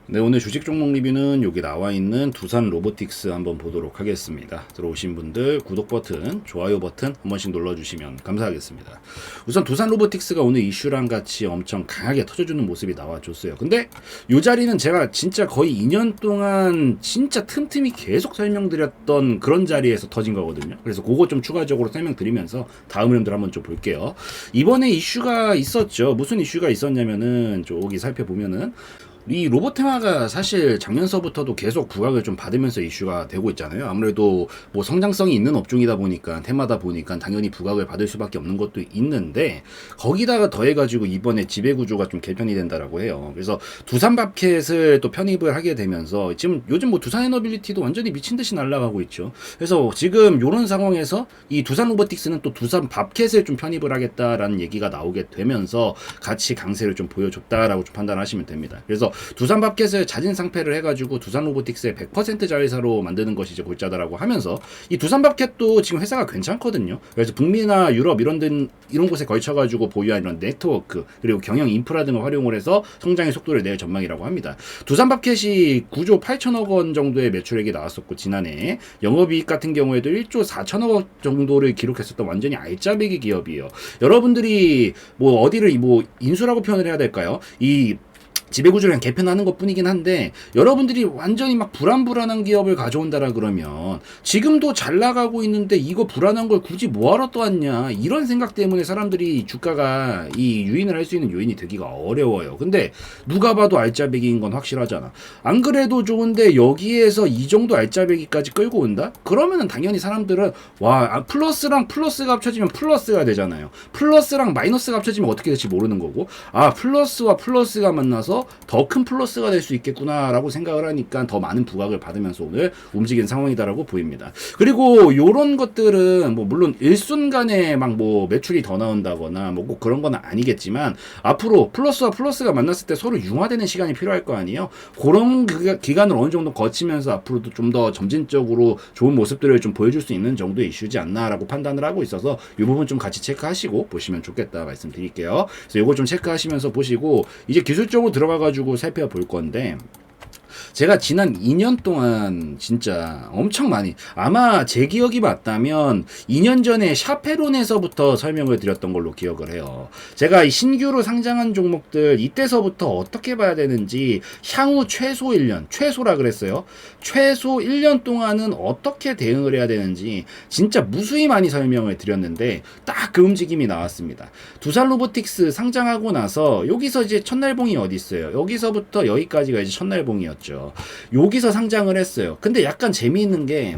네, 오늘 주식 종목 리뷰는 여기 나와 있는 두산 로보틱스 한번 보도록 하겠습니다. 들어오신 분들 구독 버튼, 좋아요 버튼 한 번씩 눌러주시면 감사하겠습니다. 우선 두산 로보틱스가 오늘 이슈랑 같이 엄청 강하게 터져주는 모습이 나와줬어요. 근데 이 자리는 제가 진짜 거의 2년 동안 진짜 틈틈이 계속 설명드렸던 그런 자리에서 터진 거거든요. 그래서 그거 좀 추가적으로 설명드리면서 다음 흐름들 한번 좀 볼게요. 이번에 이슈가 있었죠. 무슨 이슈가 있었냐면은 저기 살펴보면은 이 로봇 테마가 사실 작년서부터도 계속 부각을 좀 받으면서 이슈가 되고 있잖아요. 아무래도 뭐 성장성이 있는 업종이다 보니까 테마다 보니까 당연히 부각을 받을 수밖에 없는 것도 있는데 거기다가 더해가지고 이번에 지배구조가 좀 개편이 된다라고 해요. 그래서 두산밥켓을 또 편입을 하게 되면서 지금 요즘 뭐 두산 에너빌리티도 완전히 미친 듯이 날아가고 있죠. 그래서 지금 요런 상황에서 이 두산 로보틱스는 또 두산밥켓을 좀 편입을 하겠다라는 얘기가 나오게 되면서 같이 강세를 좀 보여줬다라고 좀 판단하시면 됩니다. 그래서 두산밥켓을 자진 상패를 해가지고 두산 로보틱스의 100% 자회사로 만드는 것이 이제 골자다라고 하면서 이 두산밥켓도 지금 회사가 괜찮거든요. 그래서 북미나 유럽 이런 곳에 걸쳐가지고 보유한 이런 네트워크 그리고 경영 인프라 등을 활용을 해서 성장의 속도를 낼 전망이라고 합니다. 두산밥켓이 9조 8천억 원 정도의 매출액이 나왔었고 지난해 영업이익 같은 경우에도 1조 4천억 원 정도를 기록했었던 완전히 알짜배기 기업이에요. 여러분들이 뭐 어디를 뭐 인수라고 표현을 해야 될까요? 이 지배구조를 개편하는 것 뿐이긴 한데 여러분들이 완전히 막 불안한 기업을 가져온다라 그러면 지금도 잘 나가고 있는데 이거 불안한 걸 굳이 뭐하러 또 왔냐 이런 생각 때문에 사람들이 주가가 이 유인을 할 수 있는 요인이 되기가 어려워요. 근데 누가 봐도 알짜배기인 건 확실하잖아. 안 그래도 좋은데 여기에서 이 정도 알짜배기까지 끌고 온다? 그러면은 당연히 사람들은 와 플러스랑 플러스가 합쳐지면 플러스가 되잖아요. 플러스랑 마이너스가 합쳐지면 어떻게 될지 모르는 거고 아 플러스와 플러스가 만나서 더 큰 플러스가 될 수 있겠구나라고 생각을 하니까 더 많은 부각을 받으면서 오늘 움직인 상황이다라고 보입니다. 그리고 요런 것들은 뭐 물론 일순간에 막 뭐 매출이 더 나온다거나 뭐 꼭 그런 건 아니겠지만 앞으로 플러스와 플러스가 만났을 때 서로 융화되는 시간이 필요할 거 아니에요. 그런 기간을 어느 정도 거치면서 앞으로도 좀 더 점진적으로 좋은 모습들을 좀 보여줄 수 있는 정도의 이슈지 않나라고 판단을 하고 있어서 이 부분 좀 같이 체크하시고 보시면 좋겠다 말씀드릴게요. 그래서 이거 좀 체크하시면서 보시고 이제 기술적으로 들어가가지고 살펴볼 건데 제가 지난 2년 동안 진짜 엄청 많이 아마 제 기억이 맞다면 2년 전에 샤페론에서부터 설명을 드렸던 걸로 기억을 해요. 제가 이 신규로 상장한 종목들 이때서부터 어떻게 봐야 되는지 향후 최소 1년 최소라 그랬어요. 최소 1년 동안은 어떻게 대응을 해야 되는지 진짜 무수히 많이 설명을 드렸는데 딱 그 움직임이 나왔습니다. 두산 로보틱스 상장하고 나서 여기서 이제 첫날봉이 어디 있어요? 여기서부터 여기까지가 이제 첫날봉이었죠. 여기서 상장을 했어요. 근데 약간 재미있는 게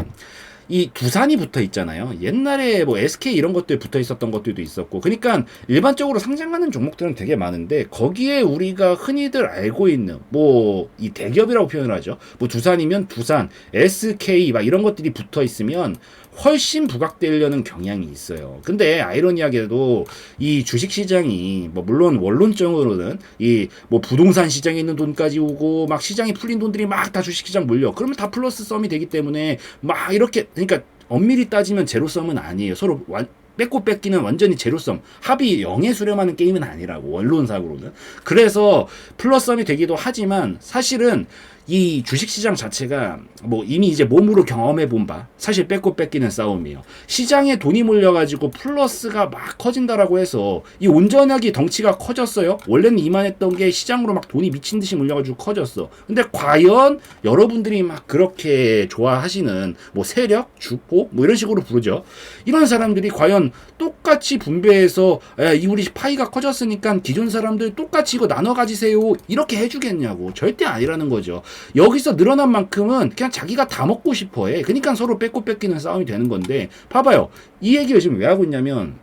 이 두산이 붙어 있잖아요. 옛날에 뭐 SK 이런 것들 붙어 있었던 것들도 있었고, 그러니까 일반적으로 상장하는 종목들은 되게 많은데 거기에 우리가 흔히들 알고 있는 뭐 이 대기업이라고 표현을 하죠. 뭐 두산이면 두산, SK 막 이런 것들이 붙어 있으면 훨씬 부각되려는 경향이 있어요. 근데 아이러니하게도 이 주식 시장이 뭐 물론 원론적으로는 이 뭐 부동산 시장에 있는 돈까지 오고 막 시장이 풀린 돈들이 막 다 주식 시장 몰려. 그러면 다 플러스 썸이 되기 때문에 막 이렇게 그러니까 엄밀히 따지면 제로썸은 아니에요. 서로 뺏고 뺏기는 완전히 제로섬 합이 0에 수렴하는 게임은 아니라고 원론상으로는. 그래서 플러썸이 되기도 하지만 사실은 이 주식시장 자체가 뭐 이미 이제 몸으로 경험해 본 바 사실 뺏고 뺏기는 싸움이에요. 시장에 돈이 몰려가지고 플러스가 막 커진다라고 해서 이 온전하게 덩치가 커졌어요. 원래는 이만했던 게 시장으로 막 돈이 미친 듯이 몰려가지고 커졌어. 근데 과연 여러분들이 막 그렇게 좋아하시는 뭐 세력, 주포 뭐 이런 식으로 부르죠. 이런 사람들이 과연 똑같이 분배해서 이 우리 파이가 커졌으니까 기존 사람들 똑같이 이거 나눠 가지세요 이렇게 해주겠냐고. 절대 아니라는 거죠. 여기서 늘어난 만큼은 그냥 자기가 다 먹고 싶어 해. 그러니까 서로 뺏고 뺏기는 싸움이 되는 건데 봐봐요. 이 얘기를 지금 왜 하고 있냐면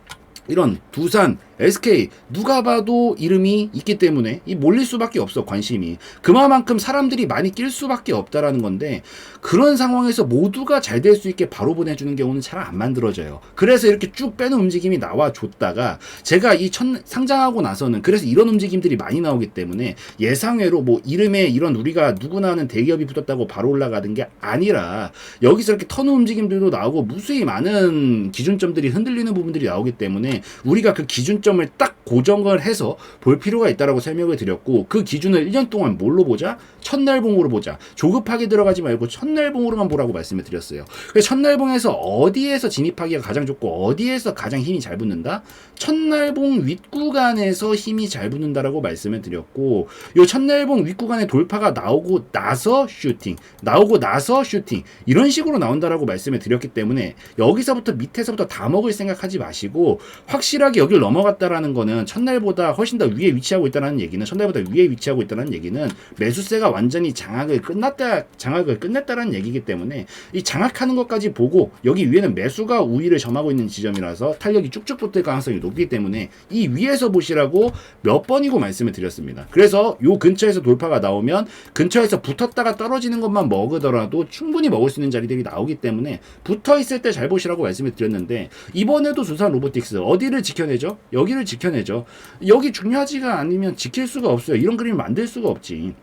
이런 두산, SK 누가 봐도 이름이 있기 때문에 이 몰릴 수밖에 없어. 관심이 그만큼 사람들이 많이 낄 수밖에 없다라는 건데 그런 상황에서 모두가 잘 될 수 있게 바로 보내주는 경우는 잘 안 만들어져요. 그래서 이렇게 쭉 빼는 움직임이 나와줬다가 제가 이 상장하고 나서는 그래서 이런 움직임들이 많이 나오기 때문에 예상외로 뭐 이름에 이런 우리가 누구나 하는 대기업이 붙었다고 바로 올라가는 게 아니라 여기서 이렇게 터는 움직임들도 나오고 무수히 많은 기준점들이 흔들리는 부분들이 나오기 때문에 우리가 그 기준점 기준점을 딱 고정을 해서 볼 필요가 있다라고 설명을 드렸고, 그 기준을 1년 동안 뭘로 보자? 첫날봉으로 보자. 조급하게 들어가지 말고 첫날봉으로만 보라고 말씀을 드렸어요. 그래서 첫날봉에서 어디에서 진입하기가 가장 좋고 어디에서 가장 힘이 잘 붙는다? 첫날봉 윗구간에서 힘이 잘 붙는다라고 말씀을 드렸고, 요 첫날봉 윗구간에 돌파가 나오고 나서 슈팅, 나오고 나서 슈팅, 이런 식으로 나온다라고 말씀을 드렸기 때문에 여기서부터 밑에서부터 다 먹을 생각하지 마시고, 확실하게 여기를 넘어갔다라는 거는 첫날보다 훨씬 더 위에 위치하고 있다는 얘기는, 첫날보다 위에 위치하고 있다는 얘기는 매수세가 완전히 장악을 끝냈다라는 얘기이기 때문에 이 장악하는 것까지 보고, 여기 위에는 매수가 우위를 점하고 있는 지점이라서 탄력이 쭉쭉 붙을 가능성이 높기 때문에 이 위에서 보시라고 몇 번이고 말씀을 드렸습니다. 그래서 요 근처에서 돌파가 나오면 근처에서 붙었다가 떨어지는 것만 먹으더라도 충분히 먹을 수 있는 자리들이 나오기 때문에 붙어 있을 때 잘 보시라고 말씀을 드렸는데, 이번에도 두산 로보틱스 어디를 지켜내죠? 여기를 지켜내죠. 여기 중요하지가 않으면 지킬 수가 없어요. 이런 그림을 만들 수가 없지.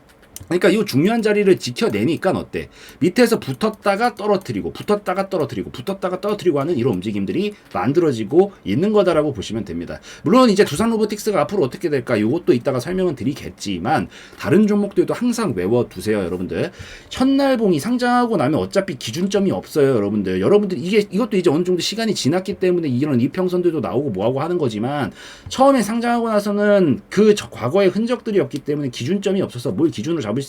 그러니까 이 중요한 자리를 지켜내니까 어때? 밑에서 붙었다가 떨어뜨리고 붙었다가 떨어뜨리고 붙었다가 떨어뜨리고 하는 이런 움직임들이 만들어지고 있는 거다라고 보시면 됩니다. 물론 이제 두산 로보틱스가 앞으로 어떻게 될까, 이것도 이따가 설명은 드리겠지만 다른 종목들도 항상 외워두세요, 여러분들. 첫날봉이 상장하고 나면 어차피 기준점이 없어요, 여러분들. 이것도 이제 어느 정도 시간이 지났기 때문에 이런 이평선들도 나오고 뭐하고 하는 거지만, 처음에 상장하고 나서는 그 과거의 흔적들이 없기 때문에 기준점이 없어서 뭘 기준으로 잡을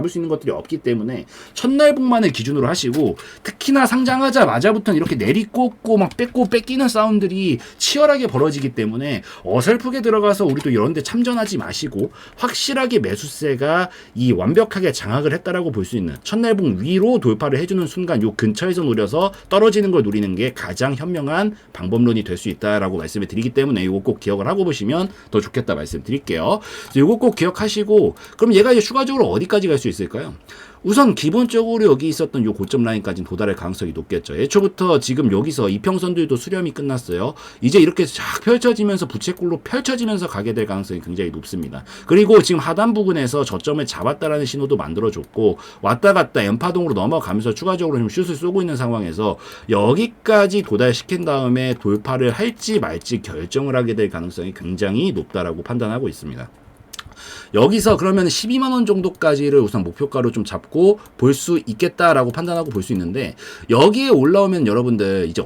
수 있는 것들이 없기 때문에 첫날봉만을 기준으로 하시고, 특히나 상장하자마자부터는 이렇게 내리꽂고 막 뺏기는 싸움들이 치열하게 벌어지기 때문에 어설프게 들어가서 우리도 이런 데 참전하지 마시고, 확실하게 매수세가 이 완벽하게 장악을 했다라고 볼 수 있는 첫날봉 위로 돌파를 해주는 순간 요 근처에서 노려서 떨어지는 걸 노리는 게 가장 현명한 방법론이 될 수 있다라고 말씀을 드리기 때문에 요거 꼭 기억을 하고 보시면 더 좋겠다 말씀드릴게요. 요거 꼭 기억하시고, 그럼 얘가 이제 추가적으로 어디까지 갈 수 있을까요? 우선 기본적으로 여기 있었던 요 고점 라인까지는 도달할 가능성이 높겠죠. 애초부터 지금 여기서 이평선들도 수렴이 끝났어요. 이제 이렇게 쫙 펼쳐지면서 부채꼴로 펼쳐지면서 가게 될 가능성이 굉장히 높습니다. 그리고 지금 하단 부근에서 저점을 잡았다라는 신호도 만들어줬고, 왔다 갔다 연파동으로 넘어가면서 추가적으로 좀 슛을 쏘고 있는 상황에서 여기까지 도달시킨 다음에 돌파를 할지 말지 결정을 하게 될 가능성이 굉장히 높다라고 판단하고 있습니다. 여기서 그러면 12만원 정도까지를 우선 목표가로 좀 잡고 볼 수 있겠다라고 판단하고 볼 수 있는데, 여기에 올라오면 여러분들 이제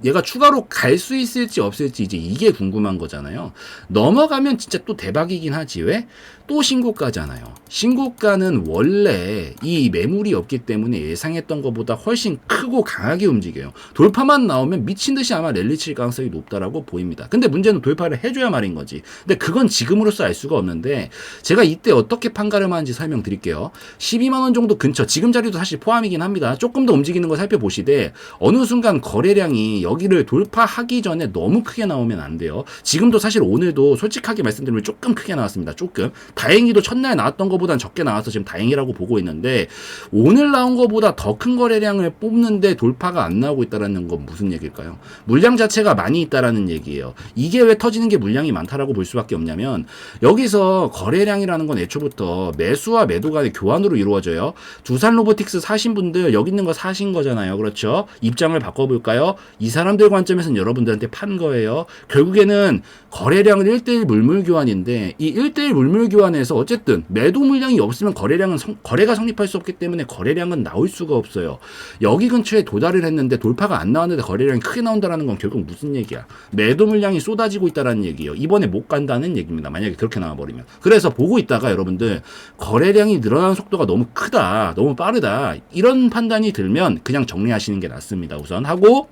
얘가 추가로 갈 수 있을지 없을지 이제 이게 궁금한 거잖아요. 넘어가면 진짜 또 대박이긴 하지. 왜? 또 신고가잖아요. 신고가는 원래 이 매물이 없기 때문에 예상했던 것보다 훨씬 크고 강하게 움직여요. 돌파만 나오면 미친 듯이 아마 랠리 칠 가능성이 높다라고 보입니다. 근데 문제는 돌파를 해줘야 말인 거지. 근데 그건 지금으로서 알 수가 없는데, 제가 이때 어떻게 판가름하는지 설명드릴게요. 12만원 정도 근처, 지금 자리도 사실 포함이긴 합니다. 조금 더 움직이는 거 살펴보시되 어느 순간 거래량이 여기를 돌파하기 전에 너무 크게 나오면 안 돼요. 지금도 사실 오늘도 솔직하게 말씀드리면 조금 크게 나왔습니다. 조금. 다행히도 첫날 나왔던 것보단 적게 나와서 지금 다행이라고 보고 있는데, 오늘 나온 것보다 더 큰 거래량을 뽑는데 돌파가 안 나오고 있다는 건 무슨 얘기일까요? 물량 자체가 많이 있다라는 얘기예요. 이게 왜 터지는 게 물량이 많다라고 볼 수밖에 없냐면, 여기서 거래량이라는 건 애초부터 매수와 매도 간의 교환으로 이루어져요. 두산 로보틱스 사신 분들 여기 있는 거 사신 거잖아요. 그렇죠? 입장을 바꿔볼까요? 이 사람들 관점에서는 여러분들한테 판 거예요. 결국에는 거래량은 1대1 물물 교환인데, 이 1대1 물물 교환에서 어쨌든 매도 물량이 없으면 거래가 성립할 수 없기 때문에 거래량은 나올 수가 없어요. 여기 근처에 도달을 했는데 돌파가 안 나왔는데 거래량이 크게 나온다는 건 결국 무슨 얘기야? 매도 물량이 쏟아지고 있다는 얘기예요. 이번에 못 간다는 얘기입니다. 만약에 그렇게 나와버리면. 그래서 보고 있다가 여러분들 거래량이 늘어나는 속도가 너무 크다, 너무 빠르다, 이런 판단이 들면 그냥 정리하시는 게 낫습니다. 우선 하고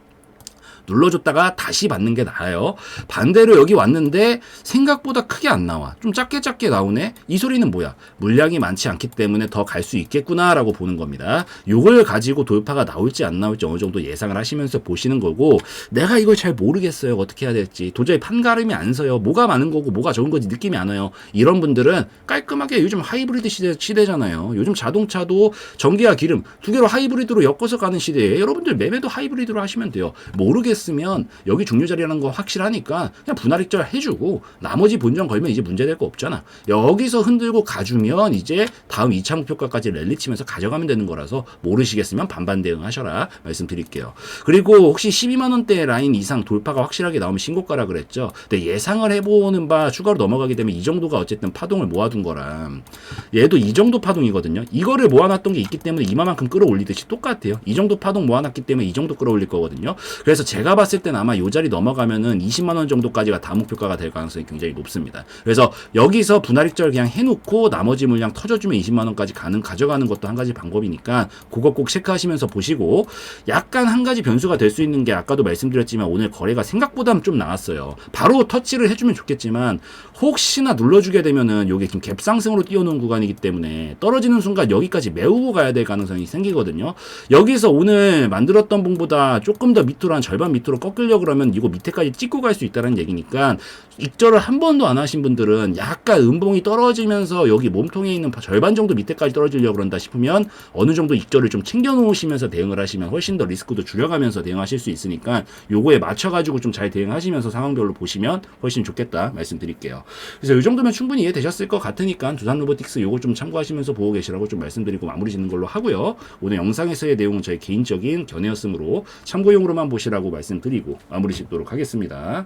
눌러줬다가 다시 받는 게 나아요. 반대로 여기 왔는데 생각보다 크게 안 나와. 좀 작게 나오네? 이 소리는 뭐야? 물량이 많지 않기 때문에 더 갈 수 있겠구나 라고 보는 겁니다. 요걸 가지고 돌파가 나올지 안 나올지 어느 정도 예상을 하시면서 보시는 거고, 내가 이걸 잘 모르겠어요. 어떻게 해야 될지. 도저히 판가름이 안 서요. 뭐가 많은 거고 뭐가 적은 건지 느낌이 안 와요. 이런 분들은 깔끔하게, 요즘 하이브리드 시대잖아요. 요즘 자동차도 전기와 기름 두 개로 하이브리드로 엮어서 가는 시대에 여러분들 매매도 하이브리드로 하시면 돼요. 모르겠어요. 모르겠으면 여기 중요 자리라는 거 확실하니까 그냥 분할 익절 해주고 나머지 본전 걸면 이제 문제될 거 없잖아. 여기서 흔들고 가주면 이제 다음 2차 목표가까지 랠리 치면서 가져가면 되는 거라서 모르시겠으면 반반 대응하셔라 말씀드릴게요. 그리고 혹시 12만 원대 라인 이상 돌파가 확실하게 나오면 신고가라 그랬죠. 근데 예상을 해보는 바 추가로 넘어가게 되면 이 정도가 어쨌든 파동을 모아둔 거라 얘도 이 정도 파동이거든요. 이거를 모아놨던 게 있기 때문에 이만큼 끌어올리듯이 똑같아요. 이 정도 파동 모아놨기 때문에 이 정도 끌어올릴 거거든요. 그래서 제가 봤을 땐 아마 요 자리 넘어가면은 20만 원 정도까지가 다음 목표가가 될 가능성이 굉장히 높습니다. 그래서 여기서 분할 익절 그냥 해놓고 나머지 물량 터져주면 20만 원까지 가져가는 것도 한 가지 방법이니까 그거 꼭 체크하시면서 보시고 약간 한 가지 변수가 될 수 있는 게 아까도 말씀드렸지만 오늘 거래가 생각보다 좀 나왔어요. 바로 터치를 해주면 좋겠지만 혹시나 눌러주게 되면은 요게 지금 갭 상승으로 뛰어놓은 구간이기 때문에 떨어지는 순간 여기까지 메우고 가야 될 가능성이 생기거든요. 여기서 오늘 만들었던 봉보다 조금 더 밑으로 한 절반 밑으로 꺾으려고 그러면 이거 밑에까지 찍고 갈 수 있다는 얘기니까 익절을 한 번도 안 하신 분들은 약간 음봉이 떨어지면서 여기 몸통에 있는 절반 정도 밑에까지 떨어지려고 그런다 싶으면 어느 정도 익절을 좀 챙겨 놓으시면서 대응을 하시면 훨씬 더 리스크도 줄여가면서 대응하실 수 있으니까 요거에 맞춰가지고 좀 잘 대응하시면서 상황별로 보시면 훨씬 좋겠다 말씀드릴게요. 그래서 이 정도면 충분히 이해되셨을 것 같으니까 두산 로보틱스 요거 좀 참고하시면서 보고 계시라고 좀 말씀드리고 마무리 짓는 걸로 하고요. 오늘 영상에서의 내용은 저희 개인적인 견해였으므로 참고용으로만 보시라고 말씀드리고 마무리 짓도록 하겠습니다.